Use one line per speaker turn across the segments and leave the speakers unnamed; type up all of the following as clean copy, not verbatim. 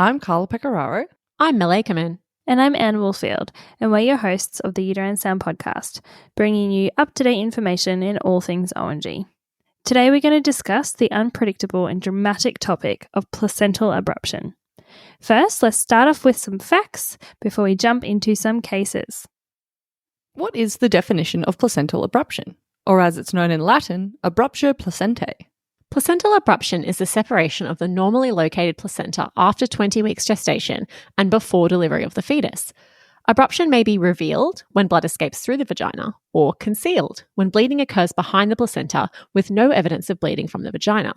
I'm Carla Pecoraro.
I'm Mel Akerman.
And I'm Anne Woolfield, and we're your hosts of the Uterine Sound podcast, bringing you up-to-date information in all things ONG. Today we're going to discuss the unpredictable and dramatic topic of placental abruption. First, let's start off with some facts before we jump into some cases.
What is the definition of placental abruption? Or as it's known in Latin, abruptio placentae.
Placental abruption is the separation of the normally located placenta after 20 weeks gestation and before delivery of the fetus. Abruption may be revealed when blood escapes through the vagina, or concealed when bleeding occurs behind the placenta with no evidence of bleeding from the vagina.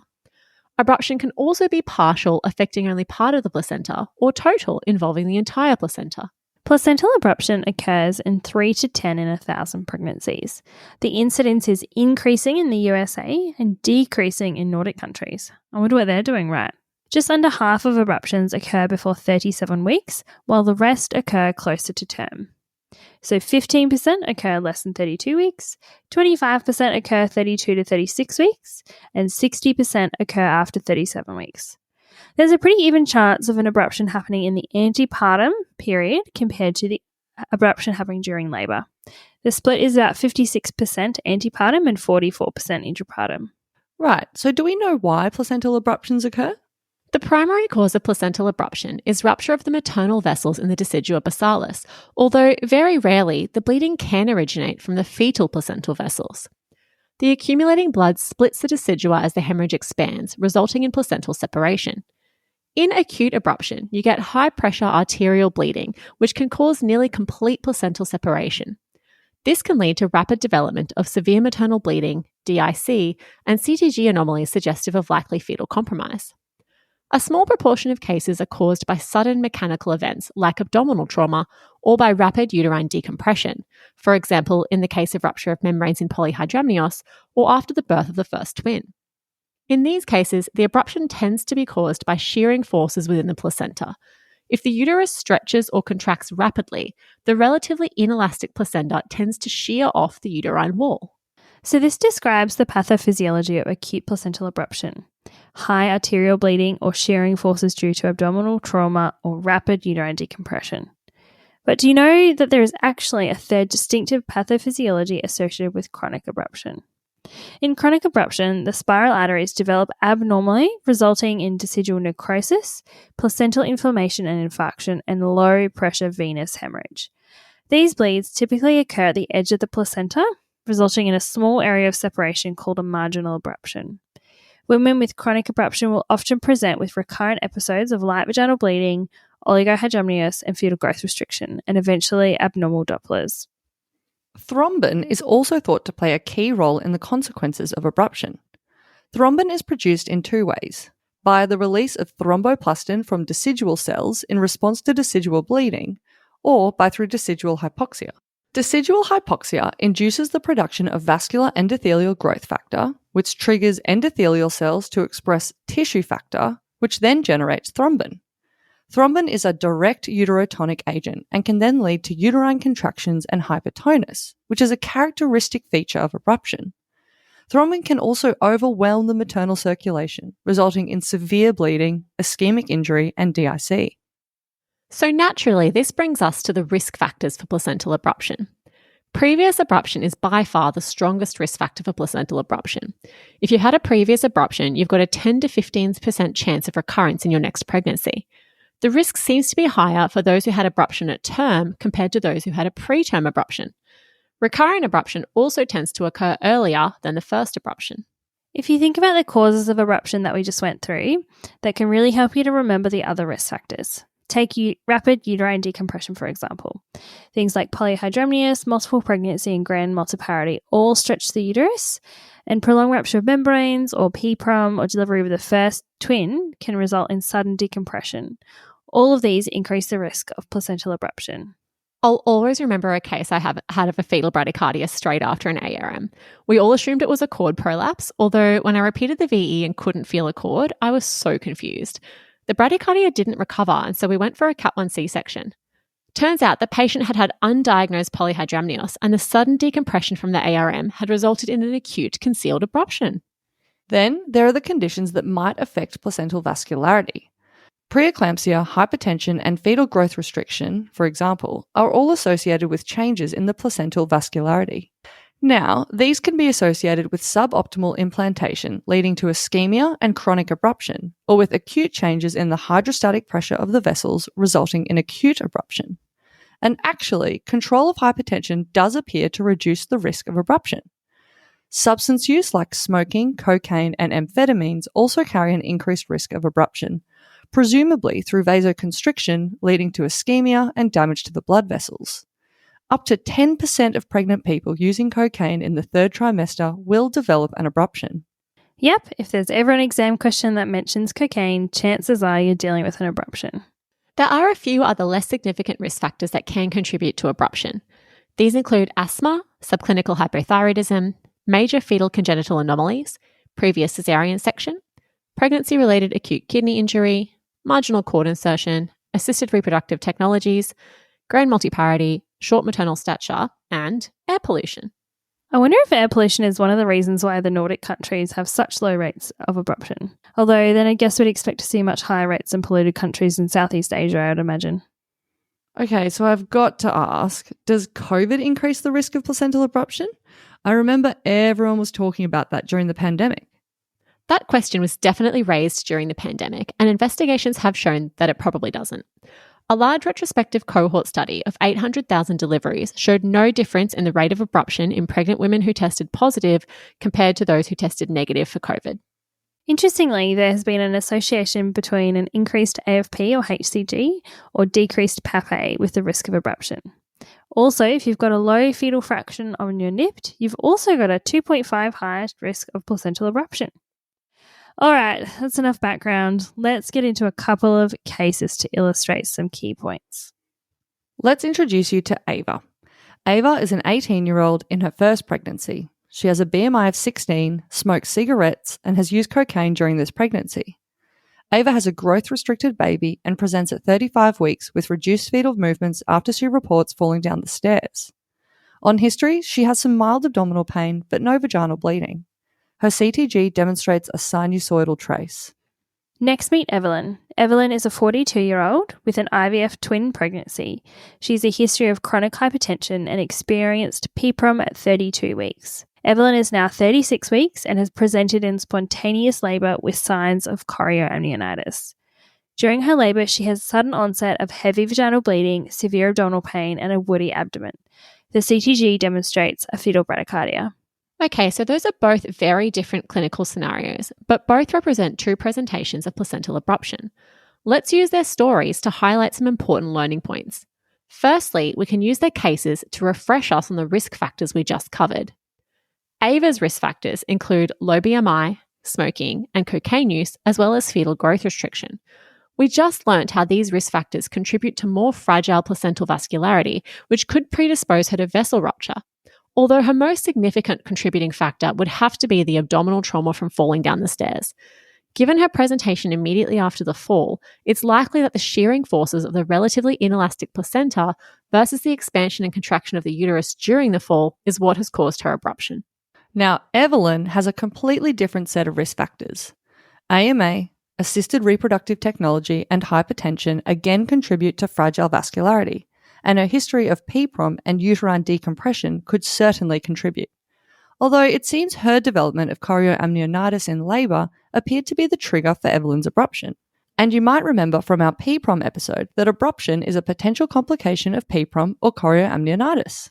Abruption can also be partial, affecting only part of the placenta, or total, involving the entire placenta.
Placental abruption occurs in 3 to 10 in 1,000 pregnancies. The incidence is increasing in the USA and decreasing in Nordic countries. I wonder what they're doing right. Just under half of abruptions occur before 37 weeks, while the rest occur closer to term. So 15% occur less than 32 weeks, 25% occur 32 to 36 weeks, and 60% occur after 37 weeks. There's a pretty even chance of an abruption happening in the antepartum period compared to the abruption happening during labour. The split is about 56% antepartum and 44% intrapartum.
Right, so do we know why placental abruptions occur?
The primary cause of placental abruption is rupture of the maternal vessels in the decidua basalis, although very rarely the bleeding can originate from the fetal placental vessels. The accumulating blood splits the decidua as the hemorrhage expands, resulting in placental separation. In acute abruption, you get high-pressure arterial bleeding, which can cause nearly complete placental separation. This can lead to rapid development of severe maternal bleeding, DIC, and CTG anomalies suggestive of likely fetal compromise. A small proportion of cases are caused by sudden mechanical events like abdominal trauma or by rapid uterine decompression, for example, in the case of rupture of membranes in polyhydramnios or after the birth of the first twin. In these cases, the abruption tends to be caused by shearing forces within the placenta. If the uterus stretches or contracts rapidly, the relatively inelastic placenta tends to shear off the uterine wall.
So this describes the pathophysiology of acute placental abruption: high arterial bleeding or shearing forces due to abdominal trauma or rapid uterine decompression. But do you know that there is actually a third distinctive pathophysiology associated with chronic abruption? In chronic abruption, the spiral arteries develop abnormally, resulting in decidual necrosis, placental inflammation and infarction, and low-pressure venous hemorrhage. These bleeds typically occur at the edge of the placenta, resulting in a small area of separation called a marginal abruption. Women with chronic abruption will often present with recurrent episodes of light vaginal bleeding, oligohydramnios, and fetal growth restriction, and eventually abnormal Dopplers.
Thrombin is also thought to play a key role in the consequences of abruption. Thrombin is produced in two ways: by the release of thromboplastin from decidual cells in response to decidual bleeding, or by through decidual hypoxia. Decidual hypoxia induces the production of vascular endothelial growth factor, which triggers endothelial cells to express tissue factor, which then generates thrombin. Thrombin is a direct uterotonic agent and can then lead to uterine contractions and hypertonus, which is a characteristic feature of abruption. Thrombin can also overwhelm the maternal circulation, resulting in severe bleeding, ischemic injury, and DIC.
So naturally, this brings us to the risk factors for placental abruption. Previous abruption is by far the strongest risk factor for placental abruption. If you had a previous abruption, you've got a 10 to 15% chance of recurrence in your next pregnancy. The risk seems to be higher for those who had abruption at term compared to those who had a preterm abruption. Recurrent abruption also tends to occur earlier than the first abruption.
If you think about the causes of abruption that we just went through, that can really help you to remember the other risk factors. Take rapid uterine decompression, for example. Things like polyhydramnios, multiple pregnancy, and grand multiparity all stretch the uterus, and prolonged rupture of membranes or PPROM or delivery of the first twin can result in sudden decompression. All of these increase the risk of placental abruption.
I'll always remember a case I had of a fetal bradycardia straight after an ARM. We all assumed it was a cord prolapse, although when I repeated the VE and couldn't feel a cord, I was so confused. The bradycardia didn't recover, and so we went for a Cat-1 C-section. Turns out the patient had had undiagnosed polyhydramnios, and the sudden decompression from the ARM had resulted in an acute concealed abruption.
Then there are the conditions that might affect placental vascularity. Preeclampsia, hypertension, and fetal growth restriction, for example, are all associated with changes in the placental vascularity. Now, these can be associated with suboptimal implantation, leading to ischemia and chronic abruption, or with acute changes in the hydrostatic pressure of the vessels, resulting in acute abruption. And actually, control of hypertension does appear to reduce the risk of abruption. Substance use like smoking, cocaine, and amphetamines also carry an increased risk of abruption, presumably through vasoconstriction, leading to ischemia and damage to the blood vessels. Up to 10% of pregnant people using cocaine in the third trimester will develop an abruption.
Yep, if there's ever an exam question that mentions cocaine, chances are you're dealing with an abruption.
There are a few other less significant risk factors that can contribute to abruption. These include asthma, subclinical hypothyroidism, major fetal congenital anomalies, previous caesarean section, pregnancy-related acute kidney injury, marginal cord insertion, assisted reproductive technologies, grain multiparity, short maternal stature, and air pollution.
I wonder if air pollution is one of the reasons why the Nordic countries have such low rates of abruption. Although then I guess we'd expect to see much higher rates in polluted countries in Southeast Asia, I would imagine.
Okay, so I've got to ask, does COVID increase the risk of placental abruption? I remember everyone was talking about that during the pandemic.
That question was definitely raised during the pandemic, and investigations have shown that it probably doesn't. A large retrospective cohort study of 800,000 deliveries showed no difference in the rate of abruption in pregnant women who tested positive compared to those who tested negative for COVID.
Interestingly, there has been an association between an increased AFP or HCG or decreased PAPA with the risk of abruption. Also, if you've got a low fetal fraction on your NIPT, you've also got a 2.5 highest risk of placental abruption. All right, that's enough background. Let's get into a couple of cases to illustrate some key points.
Let's introduce you to Ava. Ava is an 18-year-old in her first pregnancy. She has a BMI of 16, smokes cigarettes, and has used cocaine during this pregnancy. Ava has a growth-restricted baby and presents at 35 weeks with reduced fetal movements after she reports falling down the stairs. On history, she has some mild abdominal pain but no vaginal bleeding. Her CTG demonstrates a sinusoidal trace.
Next, meet Evelyn. Evelyn is a 42-year-old with an IVF twin pregnancy. She has a history of chronic hypertension and experienced PPROM at 32 weeks. Evelyn is now 36 weeks and has presented in spontaneous labour with signs of chorioamnionitis. During her labour, she has sudden onset of heavy vaginal bleeding, severe abdominal pain, and a woody abdomen. The CTG demonstrates a fetal bradycardia.
Okay, so those are both very different clinical scenarios, but both represent true presentations of placental abruption. Let's use their stories to highlight some important learning points. Firstly, we can use their cases to refresh us on the risk factors we just covered. Ava's risk factors include low BMI, smoking, and cocaine use, as well as fetal growth restriction. We just learnt how these risk factors contribute to more fragile placental vascularity, which could predispose her to vessel rupture. Although her most significant contributing factor would have to be the abdominal trauma from falling down the stairs. Given her presentation immediately after the fall, it's likely that the shearing forces of the relatively inelastic placenta versus the expansion and contraction of the uterus during the fall is what has caused her abruption.
Now, Evelyn has a completely different set of risk factors. AMA, assisted reproductive technology, and hypertension again contribute to fragile vascularity, and her history of PPROM and uterine decompression could certainly contribute. Although it seems her development of chorioamnionitis in labour appeared to be the trigger for Evelyn's abruption. And you might remember from our PPROM episode that abruption is a potential complication of PPROM or chorioamnionitis.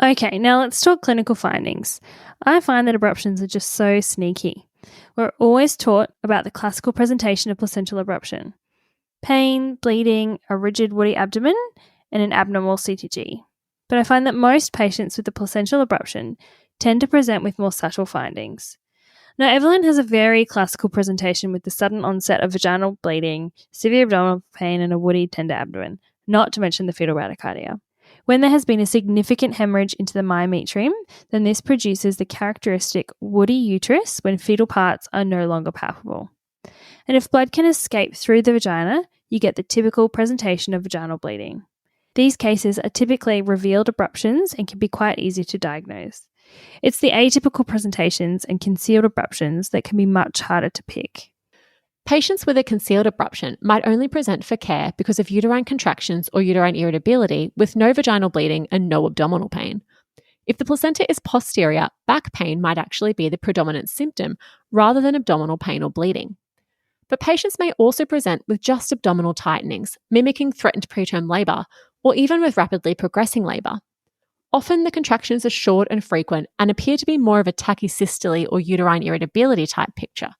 Okay, now let's talk clinical findings. I find that abruptions are just so sneaky. We're always taught about the classical presentation of placental abruption. Pain, bleeding, a rigid woody abdomen, and an abnormal CTG. But I find that most patients with the placental abruption tend to present with more subtle findings. Now, Evelyn has a very classical presentation with the sudden onset of vaginal bleeding, severe abdominal pain, and a woody tender abdomen, not to mention the fetal bradycardia. When there has been a significant hemorrhage into the myometrium, then this produces the characteristic woody uterus when fetal parts are no longer palpable. And if blood can escape through the vagina, you get the typical presentation of vaginal bleeding. These cases are typically revealed abruptions and can be quite easy to diagnose. It's the atypical presentations and concealed abruptions that can be much harder to pick.
Patients with a concealed abruption might only present for care because of uterine contractions or uterine irritability with no vaginal bleeding and no abdominal pain. If the placenta is posterior, back pain might actually be the predominant symptom rather than abdominal pain or bleeding. But patients may also present with just abdominal tightenings, mimicking threatened preterm labour, or even with rapidly progressing labour. Often the contractions are short and frequent and appear to be more of a tachysystole or uterine irritability type picture.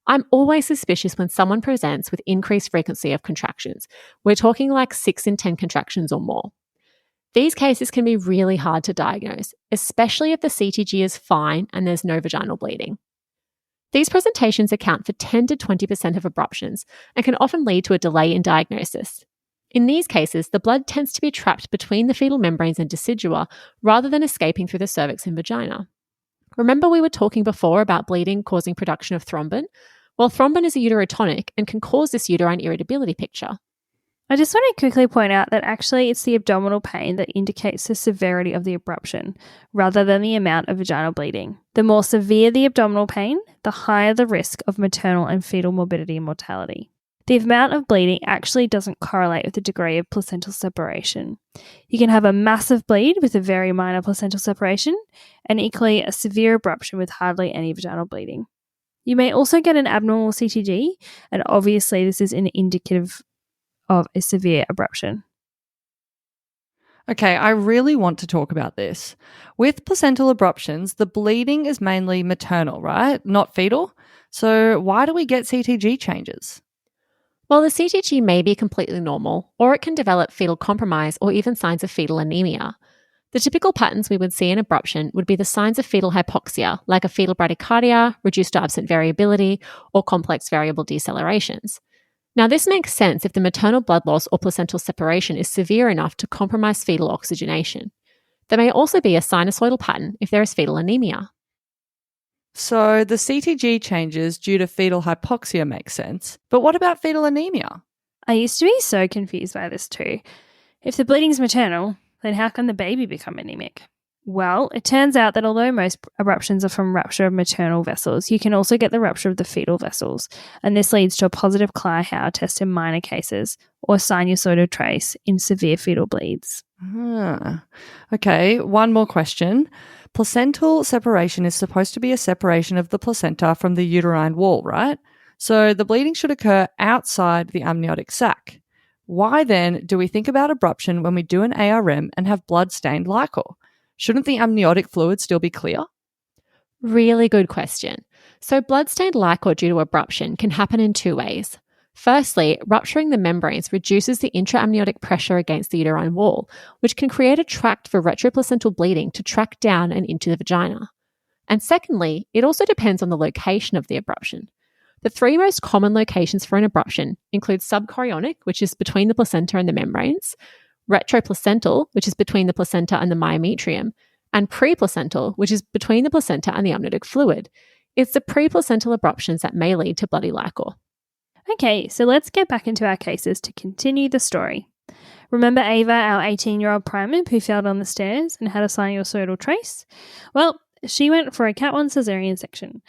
I'm always suspicious when someone presents with increased frequency of contractions. We're talking like 6 in 10 contractions or more. These cases can be really hard to diagnose, especially if the CTG is fine and there's no vaginal bleeding. These presentations account for 10 to 20% of abruptions and can often lead to a delay in diagnosis. In these cases, the blood tends to be trapped between the fetal membranes and decidua rather than escaping through the cervix and vagina. Remember we were talking before about bleeding causing production of thrombin? Well, thrombin is a uterotonic and can cause this uterine irritability picture.
I just want to quickly point out that actually it's the abdominal pain that indicates the severity of the abruption, rather than the amount of vaginal bleeding. The more severe the abdominal pain, the higher the risk of maternal and fetal morbidity and mortality. The amount of bleeding actually doesn't correlate with the degree of placental separation. You can have a massive bleed with a very minor placental separation, and equally a severe abruption with hardly any vaginal bleeding. You may also get an abnormal CTG, and obviously this is an indicative of a severe abruption.
Okay, I really want to talk about this. With placental abruptions, the bleeding is mainly maternal, right? Not fetal. So why do we get CTG changes?
Well, the CTG may be completely normal, or it can develop fetal compromise or even signs of fetal anemia. The typical patterns we would see in abruption would be the signs of fetal hypoxia, like a fetal bradycardia, reduced or absent variability, or complex variable decelerations. Now, this makes sense if the maternal blood loss or placental separation is severe enough to compromise fetal oxygenation. There may also be a sinusoidal pattern if there is fetal anemia.
So the CTG changes due to fetal hypoxia makes sense. But what about fetal anemia?
I used to be so confused by this too. If the bleeding's maternal, then how can the baby become anemic? Well, it turns out that although most abruptions are from rupture of maternal vessels, you can also get the rupture of the fetal vessels, and this leads to a positive Kleihauer test in minor cases or sinusoidal trace in severe fetal bleeds.
Okay, one more question. Placental separation is supposed to be a separation of the placenta from the uterine wall, right? So the bleeding should occur outside the amniotic sac. Why then do we think about abruption when we do an ARM and have blood-stained liquor? Shouldn't the amniotic fluid still be clear?
Really good question. So blood-stained liquor due to abruption can happen in 2 ways. Firstly, rupturing the membranes reduces the intraamniotic pressure against the uterine wall, which can create a tract for retroplacental bleeding to track down and into the vagina. And secondly, it also depends on the location of the abruption. The 3 most common locations for an abruption include subchorionic, which is between the placenta and the membranes, retroplacental, which is between the placenta and the myometrium, and preplacental, which is between the placenta and the amniotic fluid. It's the preplacental abruptions that may lead to bloody liquor.
Okay, so let's get back into our cases to continue the story. Remember Ava, our 18-year-old primate who fell down the stairs and had a sinusoidal trace? Well, she went for a Cat 1 caesarean section.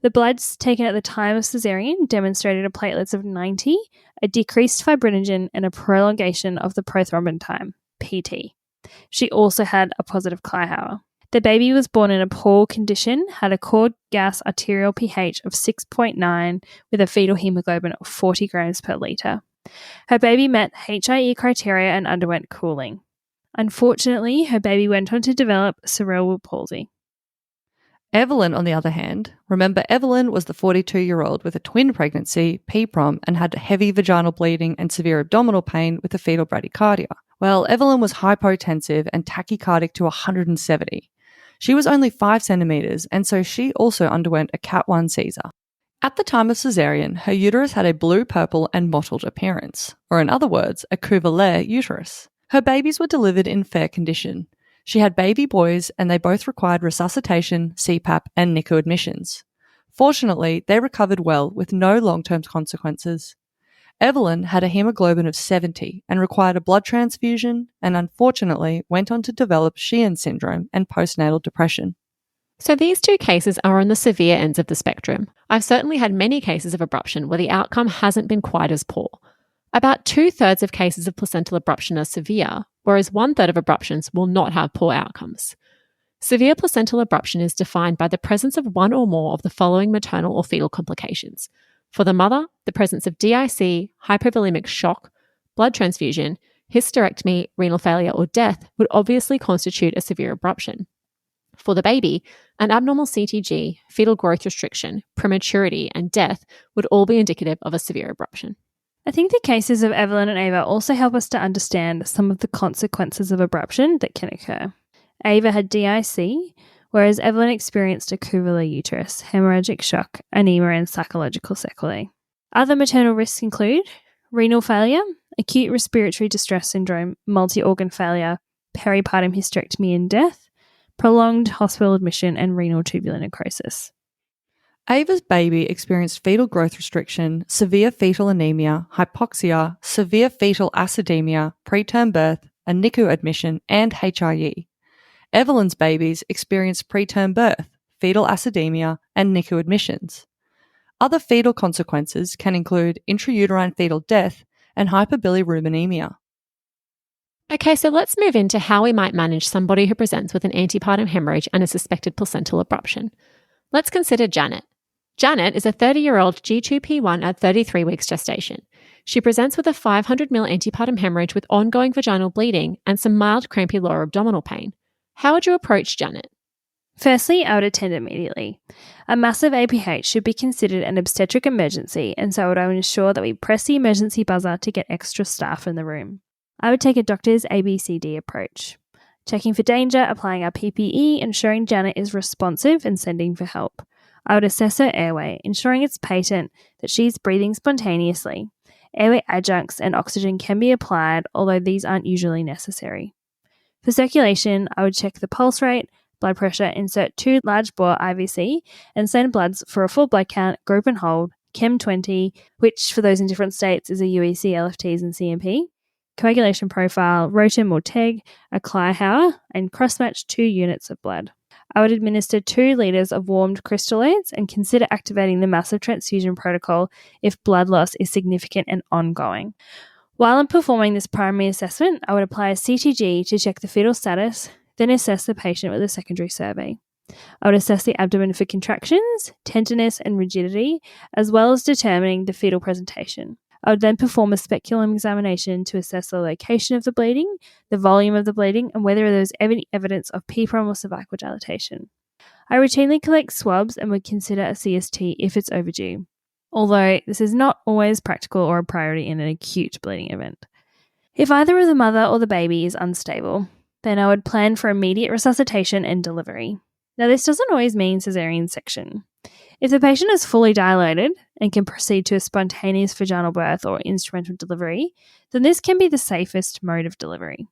The bloods taken at the time of caesarean demonstrated a platelets of 90, a decreased fibrinogen, and a prolongation of the prothrombin time, PT. She also had a positive Kleihauer. The baby was born in a poor condition, had a cord gas arterial pH of 6.9 with a fetal hemoglobin of 40 grams per litre. Her baby met HIE criteria and underwent cooling. Unfortunately, her baby went on to develop cerebral palsy.
Evelyn, on the other hand, remember Evelyn was the 42-year-old with a twin pregnancy, PPROM, and had heavy vaginal bleeding and severe abdominal pain with a fetal bradycardia. Well, Evelyn was hypotensive and tachycardic to 170. She was only 5 centimetres, and so she also underwent a Cat 1 Caesar. At the time of caesarean, her uterus had a blue, purple, and mottled appearance, or in other words, a Cuvier uterus. Her babies were delivered in fair condition. She had baby boys, and they both required resuscitation, CPAP, and NICU admissions. Fortunately, they recovered well with no long-term consequences. Evelyn had a hemoglobin of 70 and required a blood transfusion, and unfortunately went on to develop Sheehan syndrome and postnatal depression.
So these two cases are on the severe ends of the spectrum. I've certainly had many cases of abruption where the outcome hasn't been quite as poor. About 2/3 of cases of placental abruption are severe, whereas 1/3 of abruptions will not have poor outcomes. Severe placental abruption is defined by the presence of one or more of the following maternal or fetal complications. For the mother, the presence of DIC, hypovolemic shock, blood transfusion, hysterectomy, renal failure, or death would obviously constitute a severe abruption. For the baby, an abnormal CTG, fetal growth restriction, prematurity, and death would all be indicative of a severe abruption.
I think the cases of Evelyn and Ava also help us to understand some of the consequences of abruption that can occur. Ava had DIC, whereas Evelyn experienced a cuvular uterus, hemorrhagic shock, anemia, and psychological sequelae. Other maternal risks include renal failure, acute respiratory distress syndrome, multi-organ failure, peripartum hysterectomy and death, prolonged hospital admission, and renal tubular necrosis.
Ava's baby experienced fetal growth restriction, severe fetal anemia, hypoxia, severe fetal acidemia, preterm birth, a NICU admission, and HIE. Evelyn's babies experienced preterm birth, fetal acidemia, and NICU admissions. Other fetal consequences can include intrauterine fetal death and hyperbilirubinemia.
Okay, so let's move into how we might manage somebody who presents with an antepartum hemorrhage and a suspected placental abruption. Let's consider Janet. Janet is a 30-year-old G2P1 at 33 weeks gestation. She presents with a 500 ml antepartum hemorrhage with ongoing vaginal bleeding and some mild crampy lower abdominal pain. How would you approach Janet?
Firstly, I would attend immediately. A massive APH should be considered an obstetric emergency, and so I would ensure that we press the emergency buzzer to get extra staff in the room. I would take a doctor's ABCD approach. Checking for danger, applying our PPE, ensuring Janet is responsive and sending for help. I would assess her airway, ensuring it's patent that she's breathing spontaneously. Airway adjuncts and oxygen can be applied, although these aren't usually necessary. For circulation, I would check the pulse rate, blood pressure, insert 2 large bore IVC, and send bloods for a full blood count, group and hold, Chem 20, which for those in different states is a UEC, LFTs, and CMP, coagulation profile, Rotem or TEG, a Kleihauer, and cross-match 2 units of blood. I would administer 2 litres of warmed crystalloids and consider activating the massive transfusion protocol if blood loss is significant and ongoing. While I'm performing this primary assessment, I would apply a CTG to check the fetal status, then assess the patient with a secondary survey. I would assess the abdomen for contractions, tenderness, and rigidity, as well as determining the fetal presentation. I would then perform a speculum examination to assess the location of the bleeding, the volume of the bleeding, and whether there is any evidence of PPROM or cervical dilatation. I routinely collect swabs and would consider a CST if it's overdue, although this is not always practical or a priority in an acute bleeding event. If either of the mother or the baby is unstable, then I would plan for immediate resuscitation and delivery. Now, this doesn't always mean caesarean section. If the patient is fully dilated and can proceed to a spontaneous vaginal birth or instrumental delivery, then this can be the safest mode of delivery.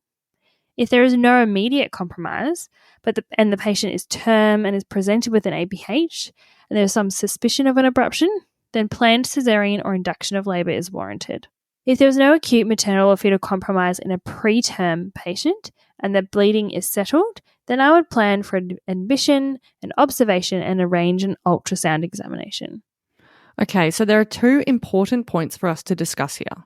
If there is no immediate compromise, but the patient is term and is presented with an APH, and there is some suspicion of an abruption, then planned caesarean or induction of labour is warranted. If there is no acute maternal or fetal compromise in a preterm patient and the bleeding is settled, then I would plan for admission, an observation, and arrange an ultrasound examination.
Okay, so there are 2 important points for us to discuss here.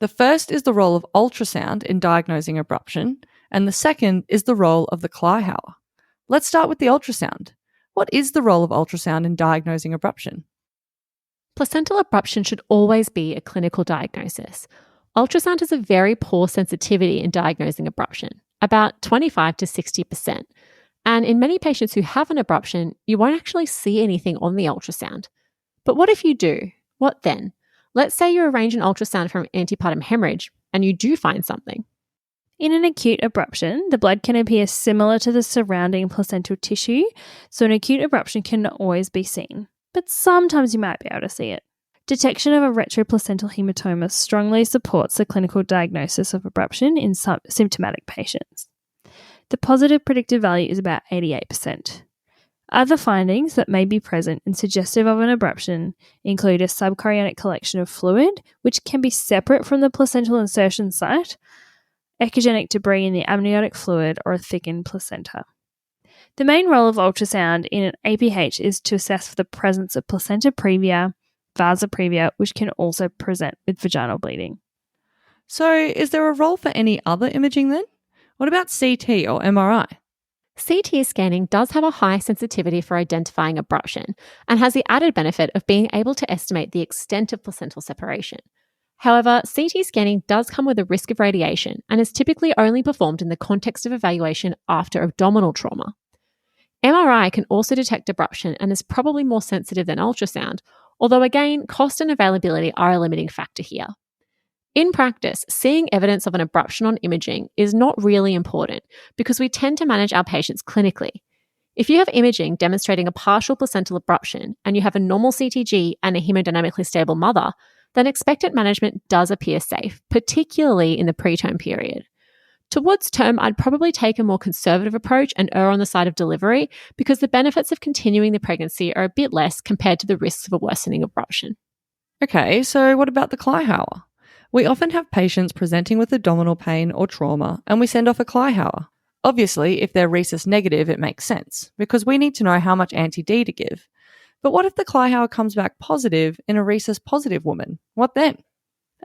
The first is the role of ultrasound in diagnosing abruption, and the second is the role of the Kleihauer. Let's start with the ultrasound. What is the role of ultrasound in diagnosing abruption?
Placental abruption should always be a clinical diagnosis. Ultrasound has a very poor sensitivity in diagnosing abruption, about 25 to 60%. And in many patients who have an abruption, you won't actually see anything on the ultrasound. But what if you do? What then? Let's say you arrange an ultrasound for an antepartum hemorrhage and you do find something.
In an acute abruption, the blood can appear similar to the surrounding placental tissue, so an acute abruption can always be seen, but sometimes you might be able to see it. Detection of a retroplacental hematoma strongly supports the clinical diagnosis of abruption in some symptomatic patients. The positive predictive value is about 88%. Other findings that may be present and suggestive of an abruption include a subchorionic collection of fluid, which can be separate from the placental insertion site, echogenic debris in the amniotic fluid, or a thickened placenta. The main role of ultrasound in an APH is to assess for the presence of placenta previa, vasa previa, which can also present with vaginal bleeding.
So, is there a role for any other imaging then? What about CT or MRI?
CT scanning does have a high sensitivity for identifying abruption and has the added benefit of being able to estimate the extent of placental separation. However, CT scanning does come with a risk of radiation and is typically only performed in the context of evaluation after abdominal trauma. MRI can also detect abruption and is probably more sensitive than ultrasound, although again, cost and availability are a limiting factor here. In practice, seeing evidence of an abruption on imaging is not really important because we tend to manage our patients clinically. If you have imaging demonstrating a partial placental abruption and you have a normal CTG and a hemodynamically stable mother, then expectant management does appear safe, particularly in the preterm period. Towards term, I'd probably take a more conservative approach and err on the side of delivery because the benefits of continuing the pregnancy are a bit less compared to the risks of a worsening abruption.
Okay, so what about the Kleihauer? We often have patients presenting with abdominal pain or trauma, and we send off a Kleihauer. Obviously, if they're rhesus negative, it makes sense, because we need to know how much anti-D to give. But what if the Kleihauer comes back positive in a rhesus positive woman? What then?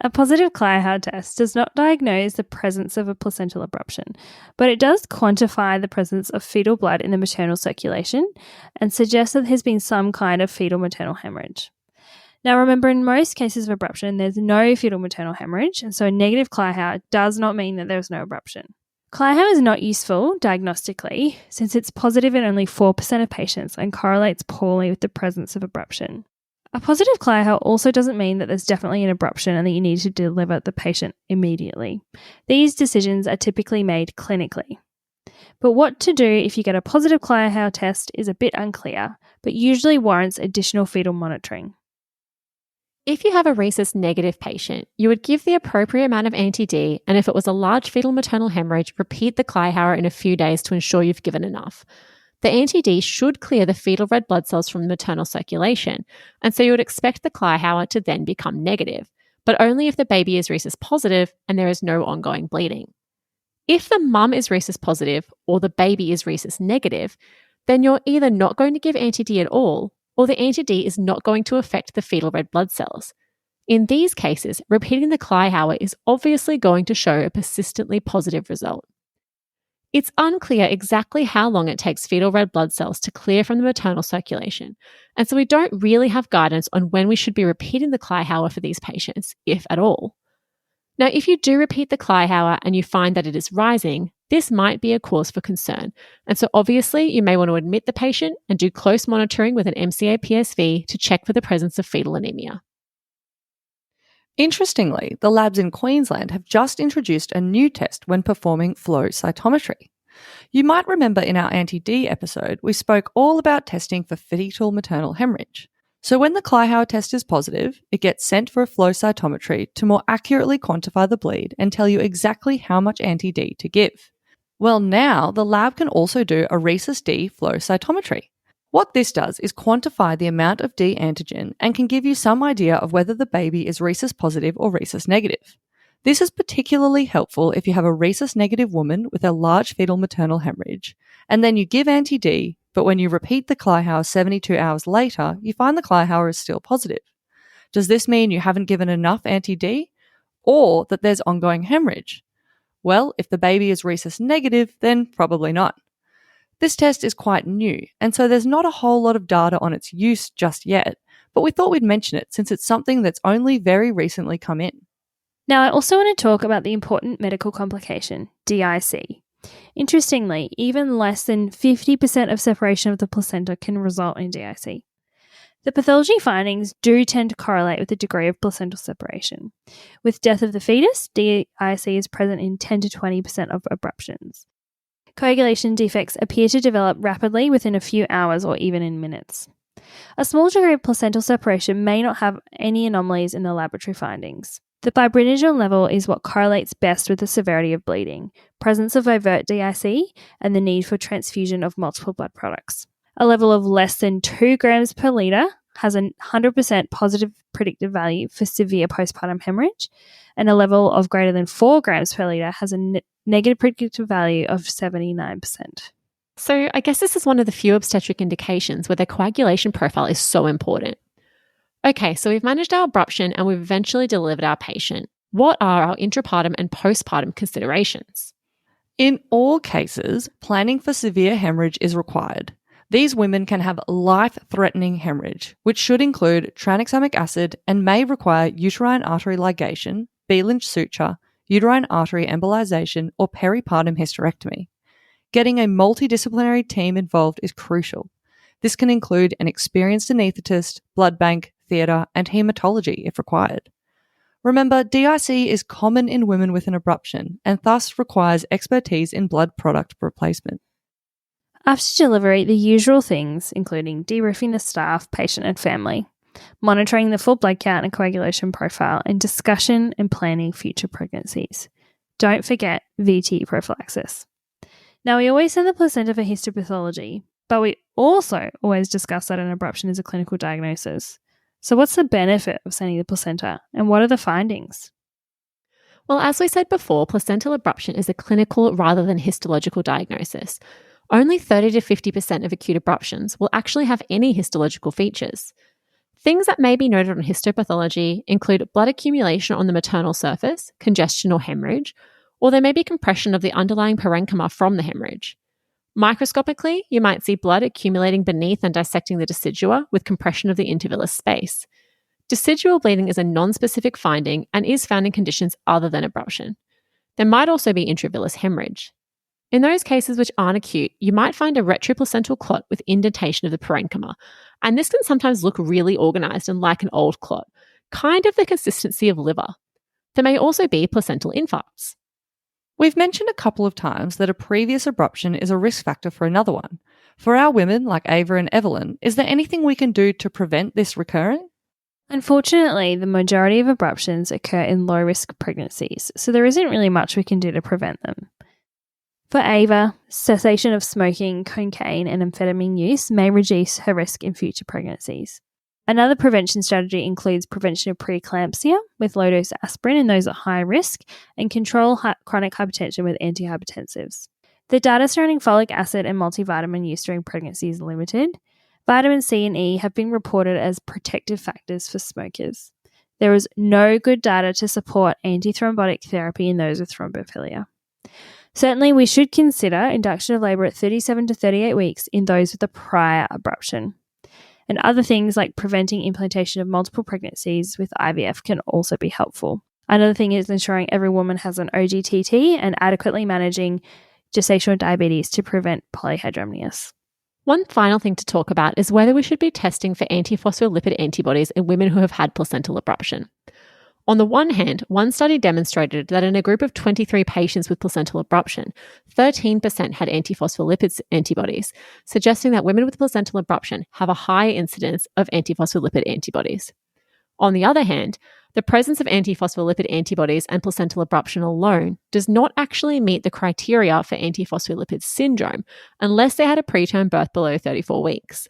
A positive Kleihauer test does not diagnose the presence of a placental abruption, but it does quantify the presence of fetal blood in the maternal circulation and suggests that there has been some kind of fetal maternal hemorrhage. Now remember, in most cases of abruption, there's no fetal maternal hemorrhage, and so a negative Kleihauer does not mean that there's no abruption. Kleihauer is not useful diagnostically since it's positive in only 4% of patients and correlates poorly with the presence of abruption. A positive Kleihauer also doesn't mean that there's definitely an abruption and that you need to deliver the patient immediately. These decisions are typically made clinically. But what to do if you get a positive Kleihauer test is a bit unclear, but usually warrants additional fetal monitoring.
If you have a rhesus negative patient, you would give the appropriate amount of anti-D, and if it was a large fetal maternal hemorrhage, repeat the Kleihauer in a few days to ensure you've given enough. The anti-D should clear the fetal red blood cells from the maternal circulation, and so you would expect the Kleihauer to then become negative, but only if the baby is rhesus positive and there is no ongoing bleeding. If the mum is rhesus positive or the baby is rhesus negative, then you're either not going to give anti-D at all, or the anti-D is not going to affect the fetal red blood cells. In these cases, repeating the Kleihauer is obviously going to show a persistently positive result. It's unclear exactly how long it takes fetal red blood cells to clear from the maternal circulation, and so we don't really have guidance on when we should be repeating the Kleihauer for these patients, if at all. Now, if you do repeat the Kleihauer and you find that it is rising, this might be a cause for concern, and so obviously you may want to admit the patient and do close monitoring with an MCA-PSV to check for the presence of fetal anemia.
Interestingly, the labs in Queensland have just introduced a new test when performing flow cytometry. You might remember in our anti-D episode, we spoke all about testing for fetal maternal hemorrhage. So when the Kleihauer test is positive, it gets sent for a flow cytometry to more accurately quantify the bleed and tell you exactly how much anti-D to give. Well, now the lab can also do a rhesus D flow cytometry. What this does is quantify the amount of D antigen and can give you some idea of whether the baby is rhesus positive or rhesus negative. This is particularly helpful if you have a rhesus negative woman with a large fetal maternal hemorrhage, and then you give anti-D, but when you repeat the Kleihauer 72 hours later, you find the Kleihauer is still positive. Does this mean you haven't given enough anti-D, or that there's ongoing hemorrhage? Well, if the baby is rhesus negative, then probably not. This test is quite new, and so there's not a whole lot of data on its use just yet, but we thought we'd mention it since it's something that's only very recently come in.
Now, I also want to talk about the important medical complication, DIC. Interestingly, even less than 50% of separation of the placenta can result in DIC. The pathology findings do tend to correlate with the degree of placental separation. With death of the fetus, DIC is present in 10 to 20% of abruptions. Coagulation defects appear to develop rapidly within a few hours or even in minutes. A small degree of placental separation may not have any anomalies in the laboratory findings. The fibrinogen level is what correlates best with the severity of bleeding, presence of overt DIC, and the need for transfusion of multiple blood products. A level of less than 2 grams per litre has a 100% positive predictive value for severe postpartum hemorrhage, and a level of greater than 4 grams per litre has a negative predictive value of 79%.
So I guess this is one of the few obstetric indications where the coagulation profile is so important. Okay, so we've managed our abruption and we've eventually delivered our patient. What are our intrapartum and postpartum considerations?
In all cases, planning for severe hemorrhage is required. These women can have life-threatening hemorrhage, which should include tranexamic acid and may require uterine artery ligation, B-Lynch suture, uterine artery embolization, or peripartum hysterectomy. Getting a multidisciplinary team involved is crucial. This can include an experienced anaesthetist, blood bank, theatre, and haematology if required. Remember, DIC is common in women with an abruption and thus requires expertise in blood product replacement.
After delivery, the usual things, including debriefing the staff, patient and family, monitoring the full blood count and coagulation profile, and discussion and planning future pregnancies. Don't forget VT prophylaxis. Now, we always send the placenta for histopathology, but we also always discuss that an abruption is a clinical diagnosis. So what's the benefit of sending the placenta, and what are the findings?
Well, as we said before, placental abruption is a clinical rather than histological diagnosis. Only 30 to 50% of acute abruptions will actually have any histological features. Things that may be noted on histopathology include blood accumulation on the maternal surface, congestion or hemorrhage, or there may be compression of the underlying parenchyma from the hemorrhage. Microscopically, you might see blood accumulating beneath and dissecting the decidua with compression of the intervillous space. Decidual bleeding is a non-specific finding and is found in conditions other than abruption. There might also be intravillous hemorrhage. In those cases which aren't acute, you might find a retroplacental clot with indentation of the parenchyma, and this can sometimes look really organised and like an old clot, kind of the consistency of liver. There may also be placental infarcts.
We've mentioned a couple of times that a previous abruption is a risk factor for another one. For our women like Ava and Evelyn, is there anything we can do to prevent this recurring?
Unfortunately, the majority of abruptions occur in low-risk pregnancies, so there isn't really much we can do to prevent them. For Ava, cessation of smoking, cocaine and amphetamine use may reduce her risk in future pregnancies. Another prevention strategy includes prevention of preeclampsia with low-dose aspirin in those at high risk and control chronic hypertension with antihypertensives. The data surrounding folic acid and multivitamin use during pregnancy is limited. Vitamin C and E have been reported as protective factors for smokers. There is no good data to support antithrombotic therapy in those with thrombophilia. Certainly, we should consider induction of labour at 37 to 38 weeks in those with a prior abruption. And other things like preventing implantation of multiple pregnancies with IVF can also be helpful. Another thing is ensuring every woman has an OGTT and adequately managing gestational diabetes to prevent polyhydramnios.
One final thing to talk about is whether we should be testing for antiphospholipid antibodies in women who have had placental abruption. On the one hand, one study demonstrated that in a group of 23 patients with placental abruption, 13% had antiphospholipid antibodies, suggesting that women with placental abruption have a high incidence of antiphospholipid antibodies. On the other hand, the presence of antiphospholipid antibodies and placental abruption alone does not actually meet the criteria for antiphospholipid syndrome unless they had a preterm birth below 34 weeks.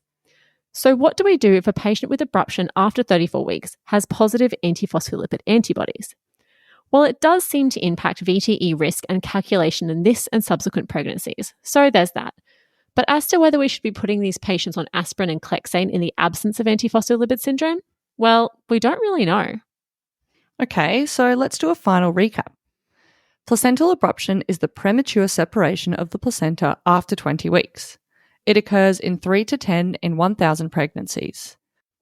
So what do we do if a patient with abruption after 34 weeks has positive antiphospholipid antibodies? Well, it does seem to impact VTE risk and calculation in this and subsequent pregnancies, so there's that. But as to whether we should be putting these patients on aspirin and Clexane in the absence of antiphospholipid syndrome, well, we don't really know.
Okay, so let's do a final recap. Placental abruption is the premature separation of the placenta after 20 weeks. It occurs in 3 to 10 in 1,000 pregnancies.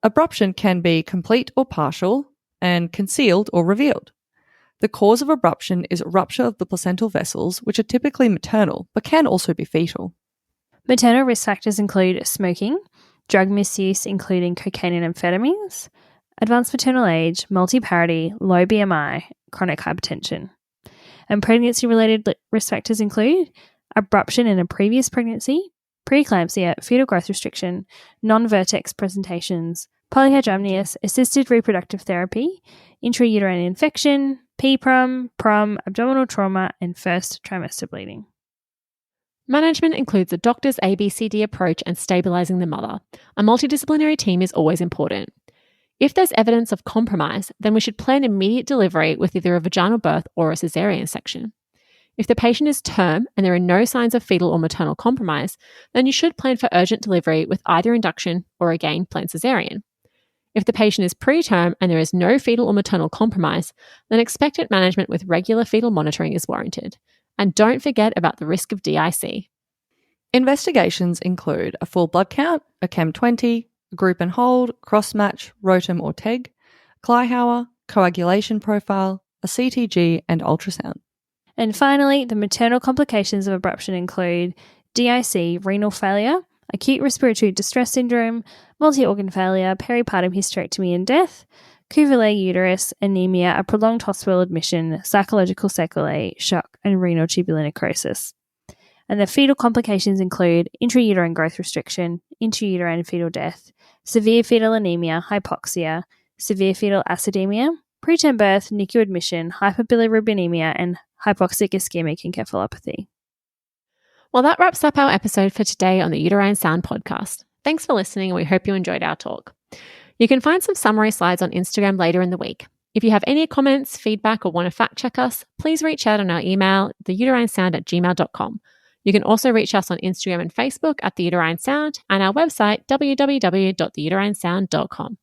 Abruption can be complete or partial, and concealed or revealed. The cause of abruption is rupture of the placental vessels, which are typically maternal, but can also be fetal.
Maternal risk factors include smoking, drug misuse including cocaine and amphetamines, advanced maternal age, multiparity, low BMI, chronic hypertension. And pregnancy-related risk factors include abruption in a previous pregnancy, preeclampsia, fetal growth restriction, non-vertex presentations, polyhydramnios, assisted reproductive therapy, intrauterine infection, PPROM, PROM, abdominal trauma, and first trimester bleeding.
Management includes a doctor's ABCD approach and stabilising the mother. A multidisciplinary team is always important. If there's evidence of compromise, then we should plan immediate delivery with either a vaginal birth or a caesarean section. If the patient is term and there are no signs of fetal or maternal compromise, then you should plan for urgent delivery with either induction or again planned cesarean. If the patient is preterm and there is no fetal or maternal compromise, then expectant management with regular fetal monitoring is warranted. And don't forget about the risk of DIC.
Investigations include a full blood count, a Chem20, a group and hold, cross-match, ROTEM or TEG, Kleihauer, coagulation profile, a CTG and ultrasound.
And finally, the maternal complications of abruption include DIC, renal failure, acute respiratory distress syndrome, multi-organ failure, peripartum hysterectomy and death, Cuvier uterus, anemia, a prolonged hospital admission, psychological sequelae, shock, and renal tubular necrosis. And the fetal complications include intrauterine growth restriction, intrauterine fetal death, severe fetal anemia, hypoxia, severe fetal acidemia, preterm birth, NICU admission, hyperbilirubinemia, and hypoxic ischemic encephalopathy.
Well, that wraps up our episode for today on the Uterine Sound podcast. Thanks for listening, and we hope you enjoyed our talk. You can find some summary slides on Instagram later in the week. If you have any comments, feedback, or want to fact check us, please reach out on our email, theuterinesound@gmail.com. You can also reach us on Instagram and Facebook at The Uterine Sound and our website, www.theuterinesound.com.